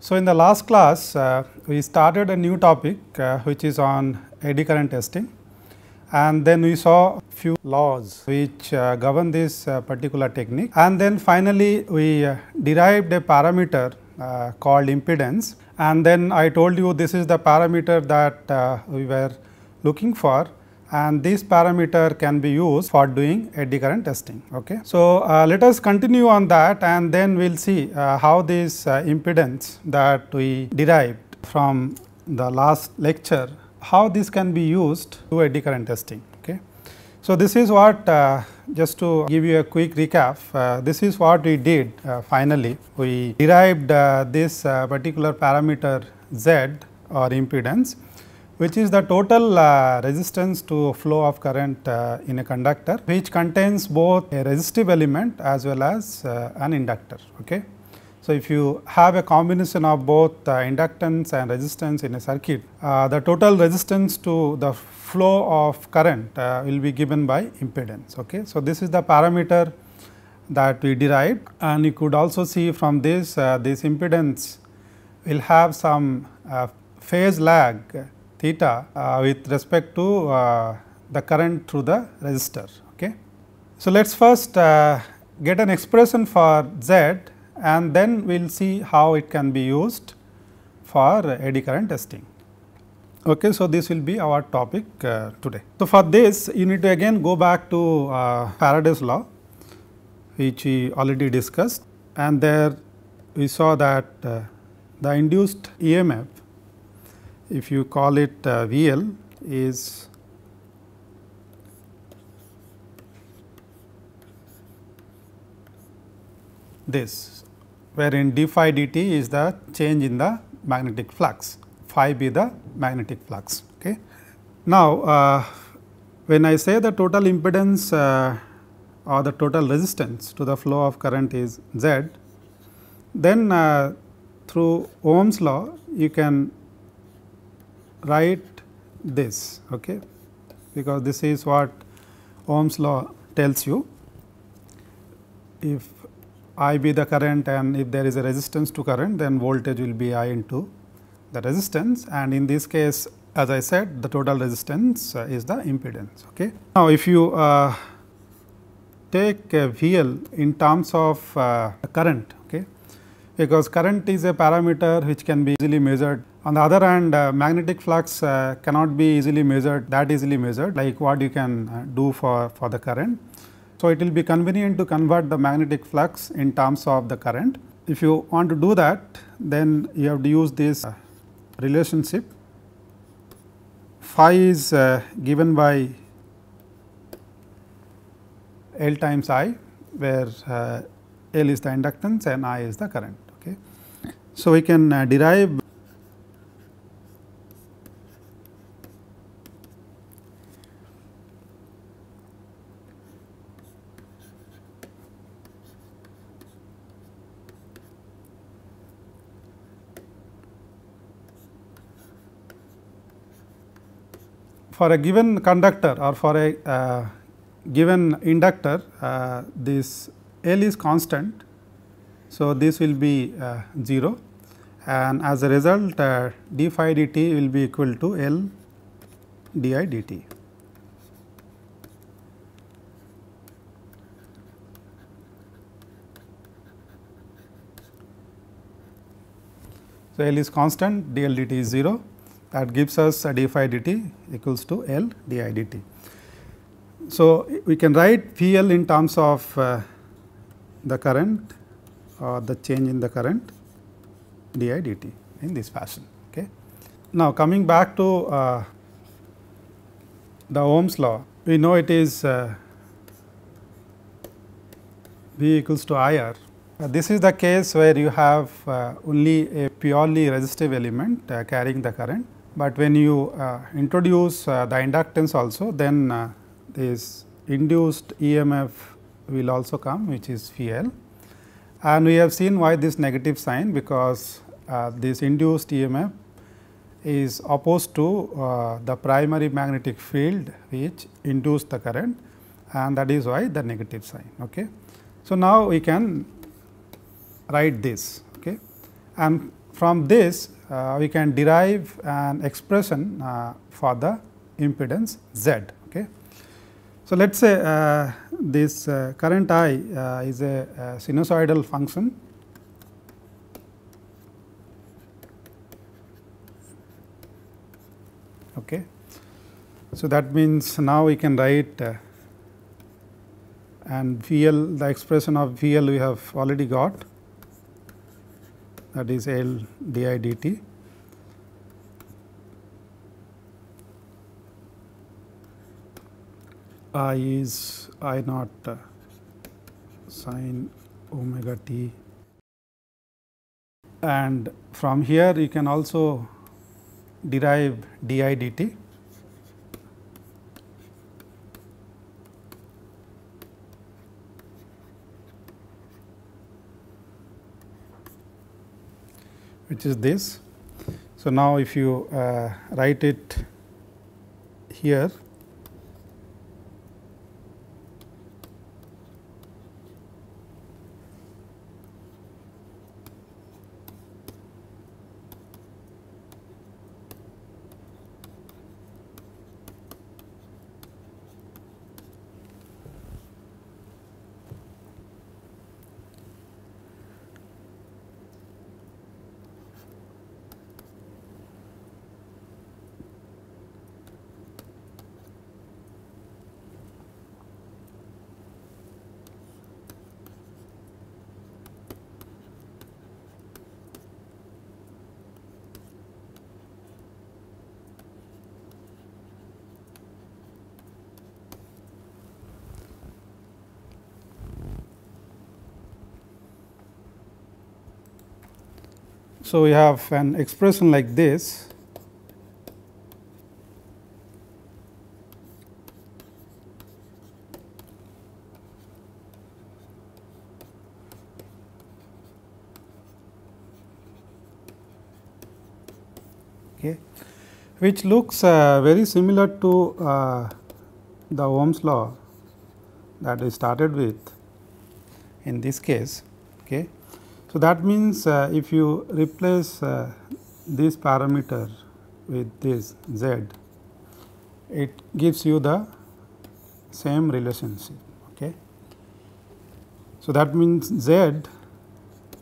So, in the last class we started a new topic which is on eddy current testing, and then we saw few laws which govern this particular technique, and then finally we derived a parameter called impedance, and then I told you this is the parameter that we were looking for, and this parameter can be used for doing eddy current testing. Okay. So, let us continue on that, and then we will see how this impedance that we derived from the last lecture, how this can be used to eddy current testing. Okay. So, this is what just to give you a quick recap, this is what we did finally. We derived this particular parameter Z or impedance, which is the total resistance to flow of current in a conductor, which contains both a resistive element as well as an inductor. Okay. So, if you have a combination of both inductance and resistance in a circuit, the total resistance to the flow of current will be given by impedance. Okay. So, this is the parameter that we derived, and you could also see from this, this impedance will have some phase lag theta with respect to the current through the resistor. Okay. So, let us first get an expression for Z, and then we will see how it can be used for eddy current testing. Okay. So, this will be our topic today. So, for this you need to again go back to Faraday's law, which we already discussed, and there we saw that the induced EMF, if you call it VL, is this, wherein d phi dt is the change in the magnetic flux, phi be the magnetic flux. Okay. Now, when I say the total impedance or the total resistance to the flow of current is Z, then through Ohm's law you can write this, okay, because this is what Ohm's law tells you. If I be the current and if there is a resistance to current, then voltage will be I into the resistance, and in this case, as I said, the total resistance is the impedance. Okay. Now, if you take VL in terms of current, okay, because current is a parameter which can be easily measured. On the other hand, magnetic flux cannot be easily measured, like what you can do for the current. So, it will be convenient to convert the magnetic flux in terms of the current. If you want to do that, then you have to use this relationship. Phi is given by L times I, where L is the inductance and I is the current. Okay. So, we can derive for a given conductor or for a given inductor, this L is constant. So, this will be 0, and as a result d phi dt will be equal to L di dt. So, L is constant, dl dt is 0, that gives us d phi dt equals to L di dt. So, we can write VL in terms of the current or the change in the current di dt in this fashion. Okay. Now, coming back to the Ohm's law, we know it is V equals to IR. This is the case where you have only a purely resistive element carrying the current, but when you introduce the inductance also, then this induced EMF will also come, which is VL, and we have seen why this negative sign, because this induced EMF is opposed to the primary magnetic field which induced the current, and that is why the negative sign. Okay. So, now we can write this, okay, and from this we can derive an expression for the impedance Z. Okay. So, let us say this current I is a sinusoidal function. Okay. So, that means now we can write and V L, the expression of V L we have already got, that is L d I dt. I is I naught sin omega t, and from here you can also derive d I dt. Which is this. So, now if you write it here, so we have an expression like this. Okay, which looks very similar to the Ohm's law that we started with in this case. Okay. So, that means if you replace this parameter with this Z, it gives you the same relationship. Okay. So, that means Z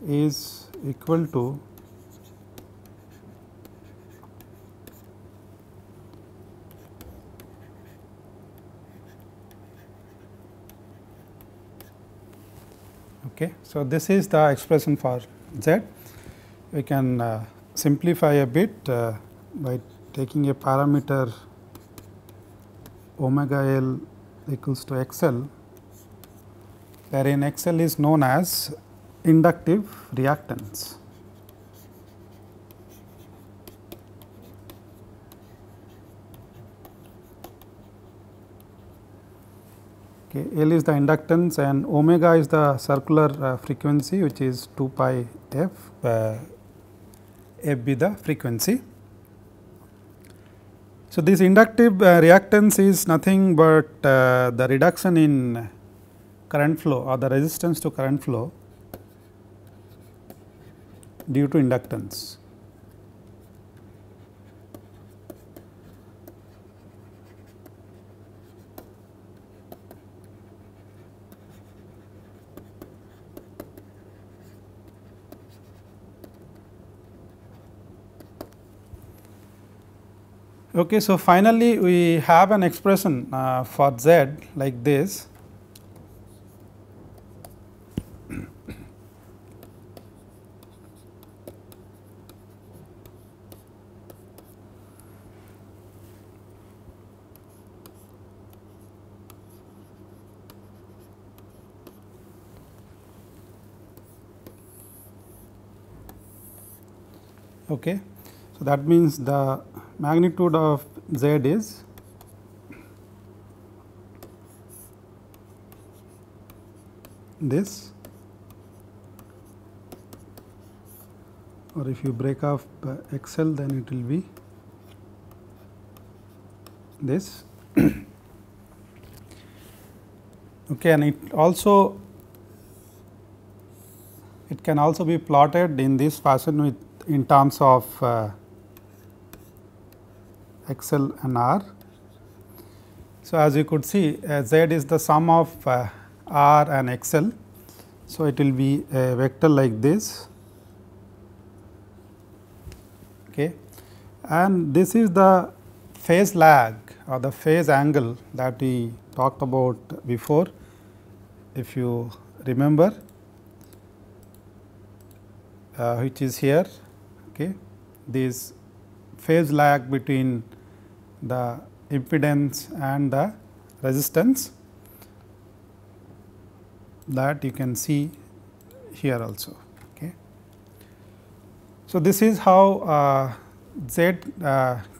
is equal to Okay. So, this is the expression for Z. We can simplify a bit by taking a parameter omega L equals to X L, wherein X L is known as inductive reactance. Okay, L is the inductance and omega is the circular frequency, which is 2 pi f, f be the frequency. So, this inductive reactance is nothing but the reduction in current flow or the resistance to current flow due to inductance. Okay, so finally, we have an expression for Z like this. Okay. So, that means the magnitude of Z is this, or if you break off X L, then it will be this. Okay, and it can also be plotted in this fashion with in terms of XL and R. So, as you could see, Z is the sum of R and XL. So, it will be a vector like this, okay. And this is the phase lag or the phase angle that we talked about before, if you remember, which is here, okay. This phase lag between the impedance and the resistance, that you can see here also, okay. So, this is how Z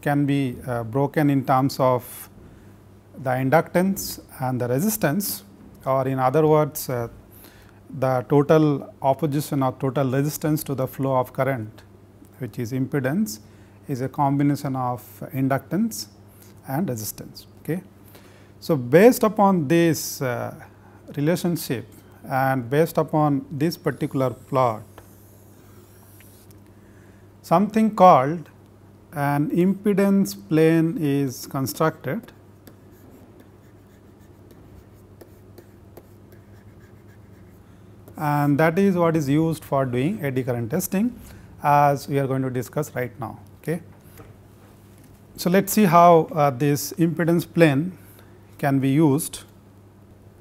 can be broken in terms of the inductance and the resistance, or in other words the total opposition or total resistance to the flow of current, which is impedance, is a combination of inductance and resistance, okay. So, based upon this relationship and based upon this particular plot, something called an impedance plane is constructed, and that is what is used for doing eddy current testing, as we are going to discuss right now, okay. So, let us see how this impedance plane can be used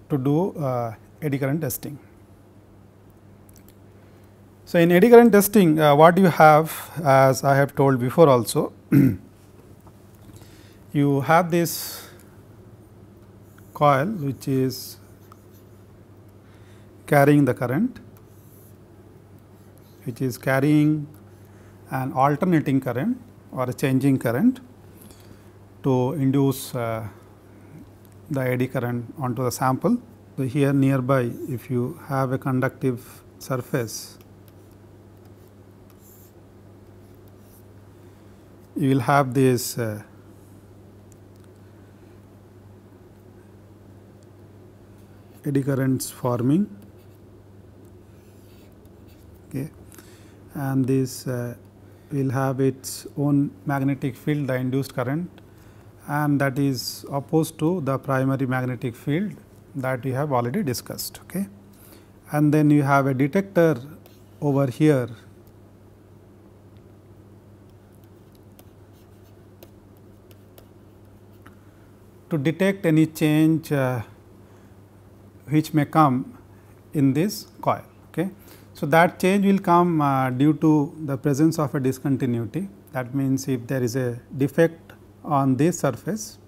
to do eddy current testing. So, in eddy current testing, what you have, as I have told before also, you have this coil which is carrying the current, which is carrying an alternating current or a changing current to induce the eddy current onto the sample. So, here nearby, if you have a conductive surface, you will have this eddy currents forming, okay, and this will have its own magnetic field, the induced current, and that is opposed to the primary magnetic field that we have already discussed, okay. And then you have a detector over here to detect any change which may come in this coil, okay. So, that change will come due to the presence of a discontinuity. That means, if there is a defect on this surface,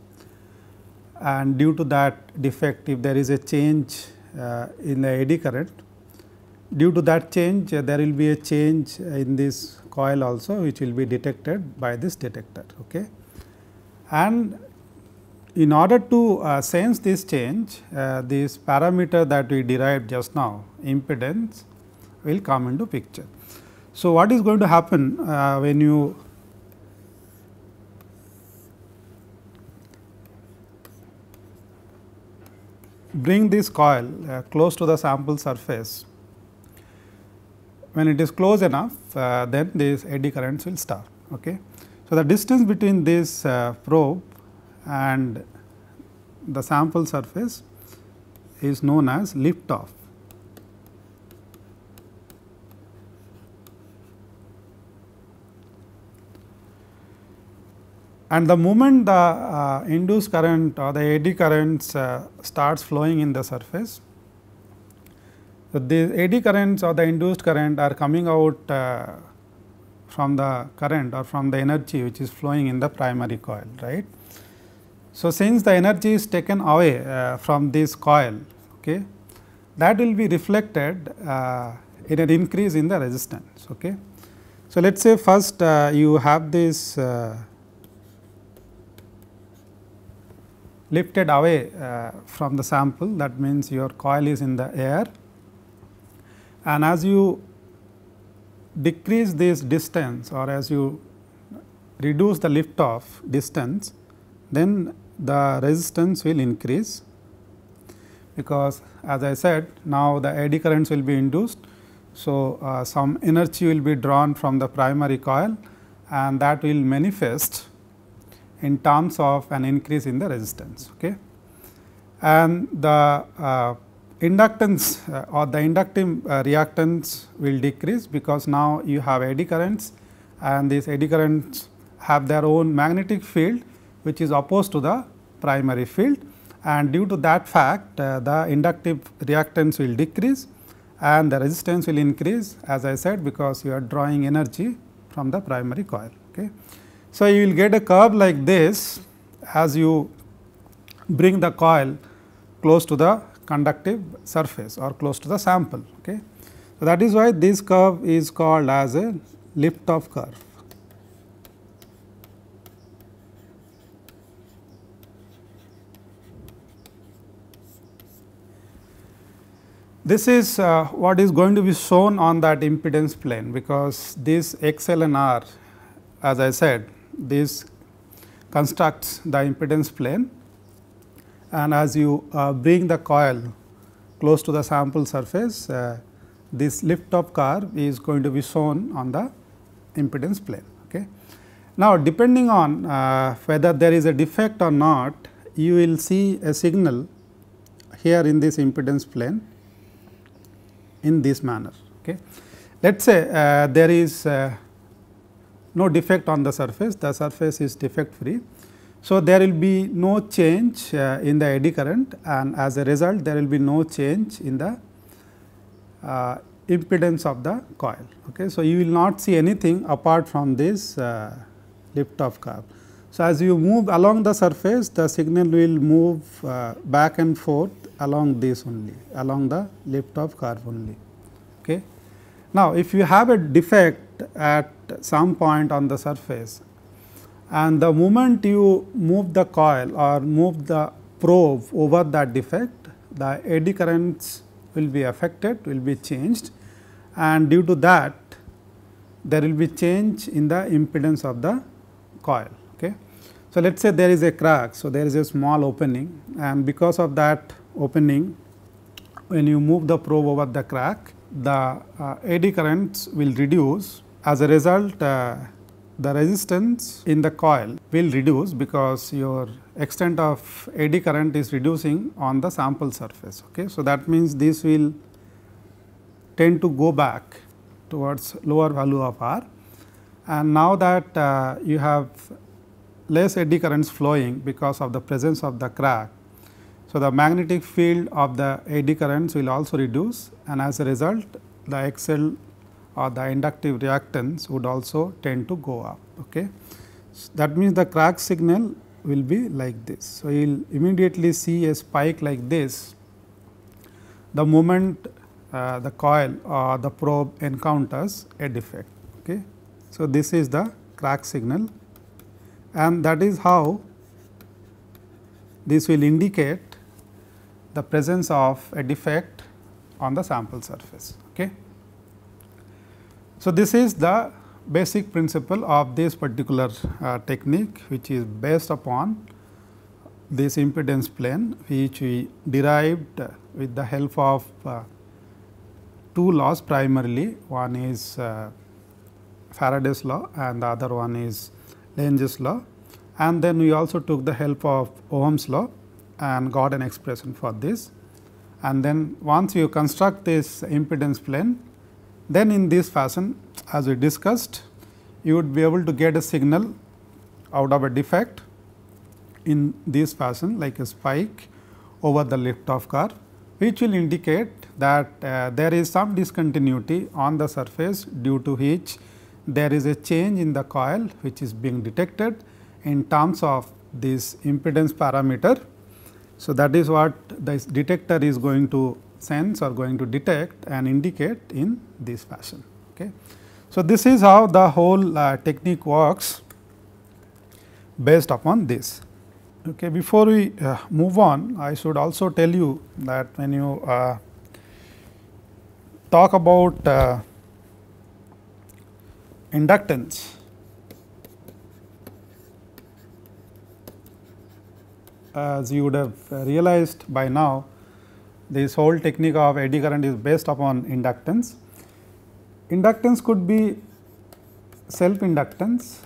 and due to that defect, if there is a change in the eddy current, due to that change there will be a change in this coil also, which will be detected by this detector, okay. And in order to sense this change, this parameter that we derived just now, impedance, will come into picture. So, what is going to happen when you bring this coil close to the sample surface? When it is close enough, then these eddy currents will start, okay. So, the distance between this probe and the sample surface is known as lift off. And the moment the induced current or the eddy currents starts flowing in the surface, so the eddy currents or the induced current are coming out from the current or from the energy which is flowing in the primary coil, right. So, since the energy is taken away from this coil, okay, that will be reflected in an increase in the resistance, okay. So, let us say first you have this lifted away from the sample, that means your coil is in the air, and as you decrease this distance or as you reduce the lift off distance, then the resistance will increase, because as I said, now the eddy currents will be induced. So, some energy will be drawn from the primary coil and that will manifest in terms of an increase in the resistance. Okay. And the inductance or the inductive reactance will decrease, because now you have eddy currents and these eddy currents have their own magnetic field which is opposed to the primary field, and due to that fact the inductive reactance will decrease and the resistance will increase, as I said, because you are drawing energy from the primary coil. Okay. So, you will get a curve like this as you bring the coil close to the conductive surface or close to the sample. Okay. So, that is why this curve is called as a lift off curve. This is what is going to be shown on that impedance plane, because this XL and R, as I said, this constructs the impedance plane, and as you bring the coil close to the sample surface, this lift off curve is going to be shown on the impedance plane. Okay. Now, depending on whether there is a defect or not, you will see a signal here in this impedance plane in this manner. Okay. Let us say there is no defect on the surface is defect free. So, there will be no change in the eddy current, and as a result there will be no change in the impedance of the coil. Okay. So, you will not see anything apart from this lift off curve. So, as you move along the surface, the signal will move back and forth along this only, along the lift off curve only. Okay. Now, if you have a defect at some point on the surface, and the moment you move the coil or move the probe over that defect, the eddy currents will be affected, will be changed, and due to that there will be change in the impedance of the coil. Okay. So, let us say there is a crack. So, there is a small opening, and because of that opening, when you move the probe over the crack, the eddy currents will reduce. As a result, the resistance in the coil will reduce, because your extent of eddy current is reducing on the sample surface. Okay. So, that means this will tend to go back towards lower value of R, and now that you have less eddy currents flowing because of the presence of the crack. So, the magnetic field of the eddy currents will also reduce, and as a result the XL or the inductive reactance would also tend to go up. Okay. So, that means the crack signal will be like this. So, you will immediately see a spike like this the moment the coil or the probe encounters a defect. Okay. So, this is the crack signal, and that is how this will indicate the presence of a defect on the sample surface. Okay. So, this is the basic principle of this particular technique, which is based upon this impedance plane, which we derived with the help of two laws primarily. One is Faraday's law and the other one is Lentz's law, and then we also took the help of Ohm's law and got an expression for this. And then once you construct this impedance plane, then in this fashion, as we discussed, you would be able to get a signal out of a defect in this fashion, like a spike over the lift off curve, which will indicate that there is some discontinuity on the surface, due to which there is a change in the coil which is being detected in terms of this impedance parameter. So, that is what this detector is going to sense or going to detect and indicate in this fashion. Okay. So, this is how the whole technique works based upon this. Okay. Before we move on, I should also tell you that when you talk about inductance, as you would have realized by now, this whole technique of eddy current is based upon inductance. Inductance could be self inductance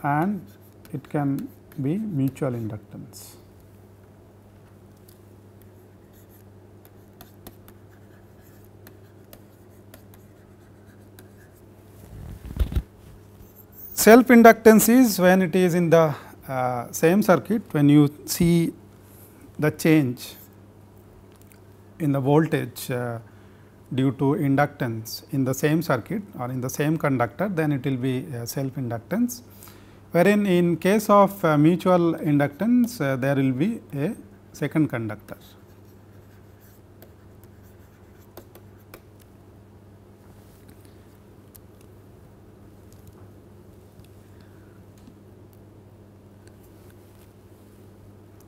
and it can be mutual inductance. Self inductance is when it is in the same circuit, when you see the change in the voltage due to inductance in the same circuit or in the same conductor, then it will be self inductance, wherein in case of mutual inductance there will be a second conductor.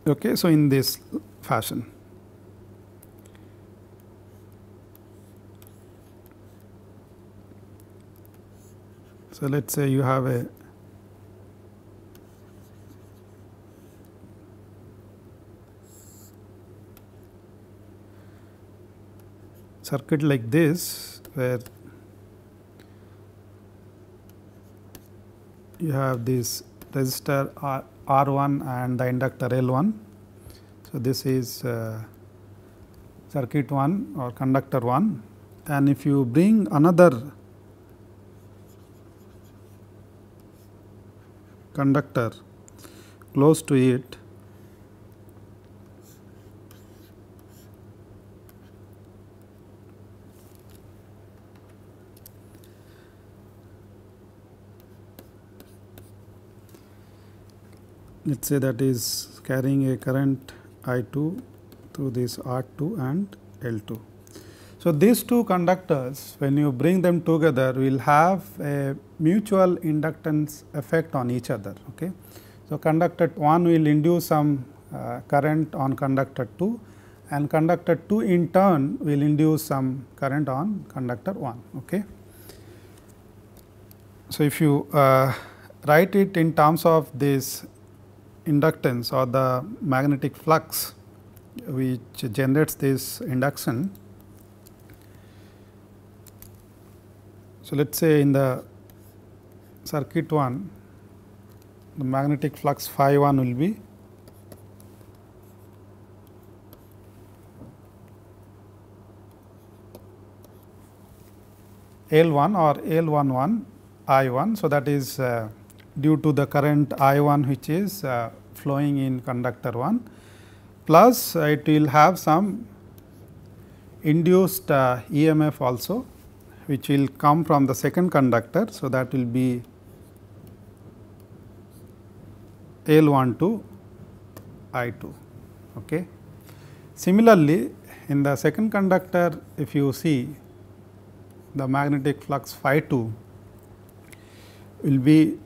Okay, so, in this fashion. So, let us say you have a circuit like this, where you have this resistor R1 and the inductor L1. So, this is circuit 1 or conductor 1, and if you bring another conductor close to it, let us say that is carrying a current I2 through this R2 and L2. So, these two conductors, when you bring them together, will have a mutual inductance effect on each other. Okay. So, conductor 1 will induce some current on conductor 2, and conductor 2 in turn will induce some current on conductor 1. Okay. So, if you write it in terms of this inductance or the magnetic flux which generates this induction. So, let us say in the circuit 1, the magnetic flux phi 1 will be L1 or L11 I1. So, that is due to the current I1 which is flowing in conductor 1, plus it will have some induced EMF also, which will come from the second conductor. So, that will be L12 I2. Okay. Similarly, in the second conductor, if you see the magnetic flux phi 2 will be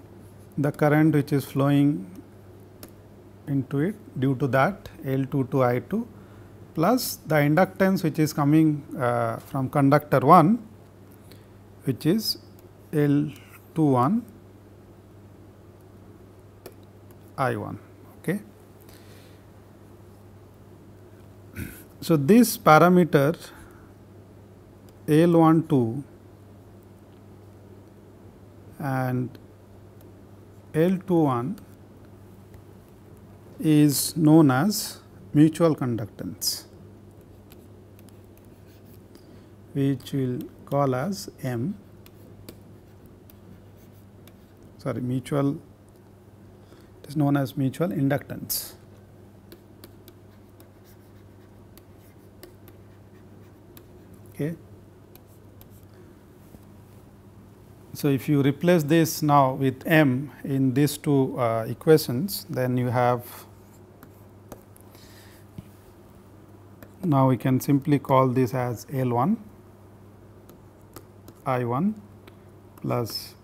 the current which is flowing into it, due to that L22 I2 plus the inductance which is coming from conductor 1, which is L21 I1. Okay. So, this parameter L12 and L21 is known as mutual conductance, which we will call as M, mutual, it is known as mutual inductance. Okay. So, if you replace this now with M in these two equations, then you have, now we can simply call this as L1 I1 plus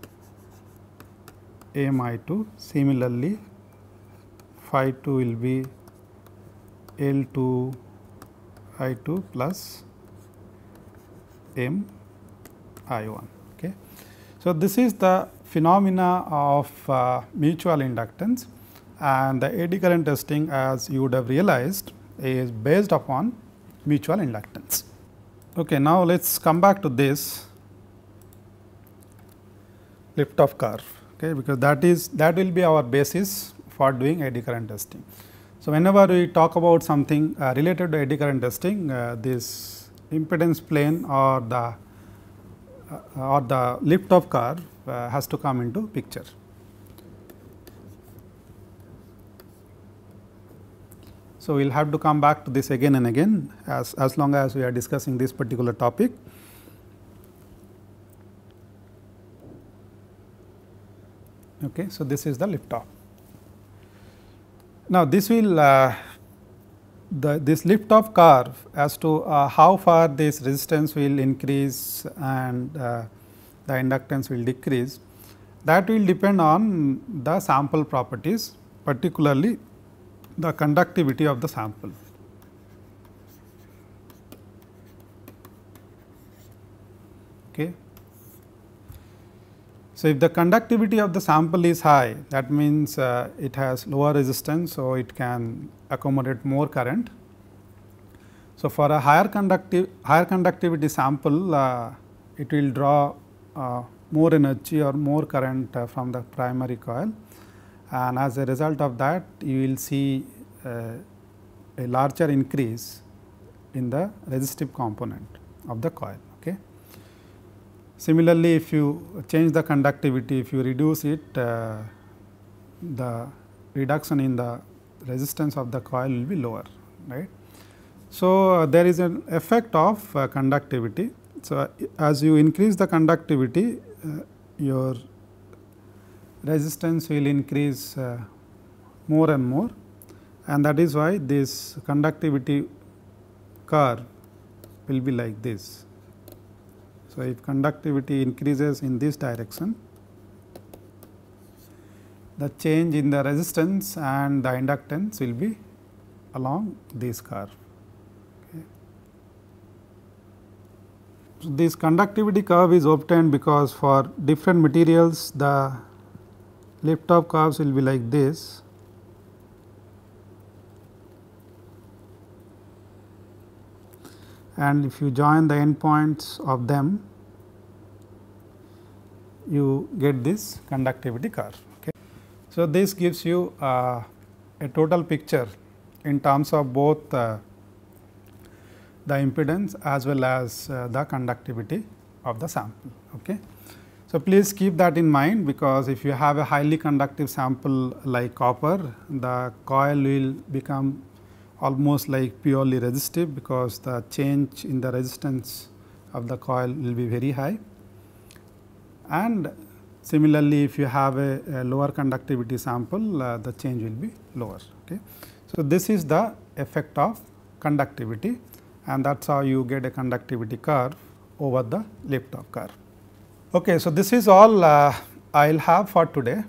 M I2. Similarly, phi 2 will be L2 I2 plus M I1. Okay. So, this is the phenomena of mutual inductance, and the eddy current testing, as you would have realized, is based upon mutual inductance. Okay, now let us come back to this Liftoff curve, okay, because that will be our basis for doing eddy current testing. So, whenever we talk about something related to eddy current testing, this impedance plane or the Liftoff curve has to come into picture. So, we will have to come back to this again and again as long as we are discussing this particular topic. Okay, so, this is the Liftoff. Now, this will this Liftoff curve as to how far this resistance will increase and the inductance will decrease, that will depend on the sample properties, particularly the conductivity of the sample. Okay. So, if the conductivity of the sample is high, that means it has lower resistance, so it can accommodate more current. So, for a higher conductivity sample, it will draw more energy or more current from the primary coil, and as a result of that you will see a larger increase in the resistive component of the coil. Okay. Similarly, if you change the conductivity, if you reduce it, the reduction in the resistance of the coil will be lower, right. So, there is an effect of conductivity. So, as you increase the conductivity, your resistance will increase more and more, and that is why this conductivity curve will be like this. So, if conductivity increases in this direction, the change in the resistance and the inductance will be along this curve. Okay. So, this conductivity curve is obtained because for different materials the Liftoff curves will be like this. And if you join the endpoints of them, you get this conductivity curve. Okay. So, this gives you a total picture in terms of both the impedance as well as the conductivity of the sample. Okay. So, please keep that in mind, because if you have a highly conductive sample like copper, the coil will become almost like purely resistive, because the change in the resistance of the coil will be very high. And similarly, if you have a lower conductivity sample, the change will be lower. Okay. So, this is the effect of conductivity, and that is how you get a conductivity curve over the Liftoff curve. Okay. So, this is all I will have for today,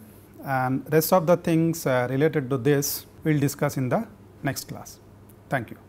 and rest of the things related to this we will discuss in the next class. Thank you.